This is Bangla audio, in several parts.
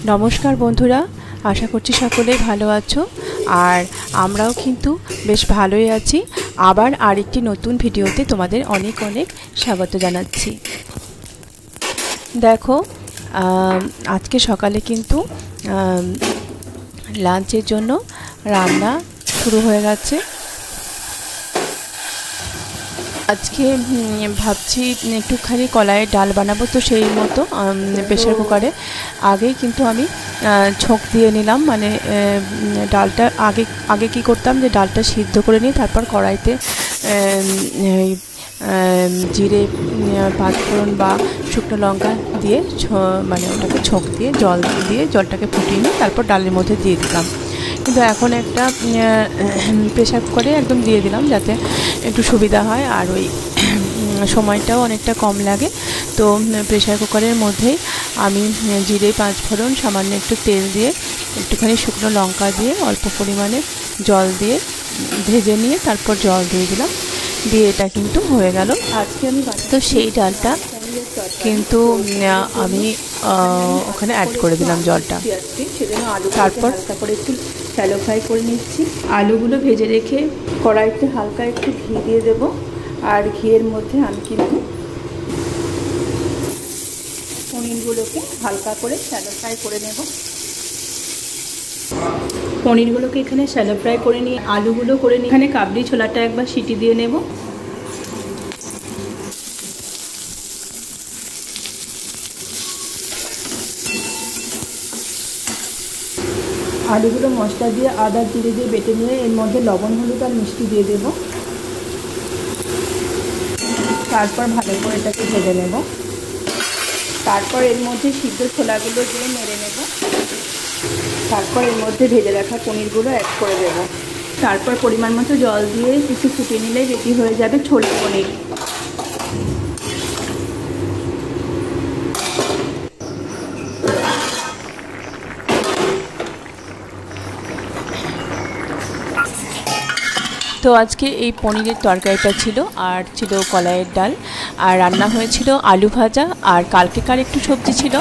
नमस्कार बंधुरा आशा करছি সকলেই ভালো আছো আর আমরাও কিন্তু বেশ ভালোই আছি। আবার আরেকটি নতুন ভিডিওতে তোমাদের অনেক অনেক স্বাগত জানাচ্ছি। দেখো আজকে সকালে কিন্তু লাঞ্চের জন্য রান্না শুরু হয়ে গেছে। আজকে ভাবছি একটুখানি কলাইয়ের ডাল বানাবো, তো সেই মতো প্রেসার কুকারে আগেই কিন্তু আমি ছোঁক দিয়ে নিলাম। মানে ডালটা আগে কি করতাম যে ডালটা সিদ্ধ করে নিয়ে তারপর কড়াইতে জিরে পাঁচফোড়ন বা শুকনো লঙ্কা দিয়ে মানে ওটাকে ছোঁক দিয়ে জল দিয়ে জলটাকে ফুটিয়ে নিয়ে তারপর ডালের মধ্যে দিয়ে দিলাম। কিন্তু এখন একটা প্রেসার কুকারে একদম দিয়ে দিলাম যাতে একটু সুবিধা হয় আর ওই সময়টাও অনেকটা কম লাগে। তো প্রেসার কুকারের মধ্যেই আমি জিরে পাঁচফোড়ন সামান্য একটু তেল দিয়ে একটুখানি শুকনো লঙ্কা দিয়ে অল্প পরিমাণে জল দিয়ে ভেজে নিয়ে তারপর জল দিয়ে দিলাম, দিয়ে এটা কিন্তু হয়ে গেল। আজকে আমি তো সেই ডালটা কিন্তু আমি ওখানে অ্যাড করে দিলাম জলটা। সেজন্য আলু তারপর তারপরে একটু শ্যালো ফ্রাই করে নিচ্ছি। আলুগুলো ভেজে রেখে কড়াইতে হালকা একটু ঘি দিয়ে দেব, আর ঘিয়ের মধ্যে আমি কিন্তু পনিরগুলোকে হালকা করে শ্যালো ফ্রাই করে নেব। পনিরগুলোকে এখানে শ্যালো ফ্রাই করে নিয়ে আলুগুলো করে নিয়ে এখানে কাবলি ছোলাটা একবার সিটি দিয়ে নেব। আলুগুলো মশলা দিয়ে আদা জিরে দিয়ে বেটে নিয়ে এর মধ্যে লবণ হলুদ আর মিষ্টি দিয়ে দেব। তারপর ভালো করে এটাকে ভেজে নেব। তারপর এর মধ্যে সিদ্ধ ছোলাগুলো দিয়ে নেড়ে নেব। তারপর এর মধ্যে ভেজে রাখা পনিরগুলো অ্যাড করে দেব। তারপর পরিমাণ মতো জল দিয়ে একটু ফুটিয়ে নিলেই রেডি হয়ে যাবে ছোলা পনির। তো আজকে এই পনিরের তরকারিটা ছিল, আর ছিল কলাইয়ের ডাল, আর রান্না হয়েছিল আলু ভাজা, আর কালকেকার একটু সবজি ছিল।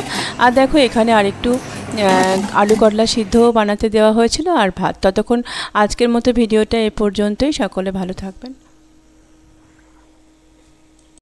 আর দেখো এখানে আরেকটু আলু করলা সিদ্ধও বানাতে দেওয়া হয়েছিল আর ভাত। ততক্ষণ আজকের মতো ভিডিওটা এ পর্যন্তই। সকলে ভালো থাকবেন।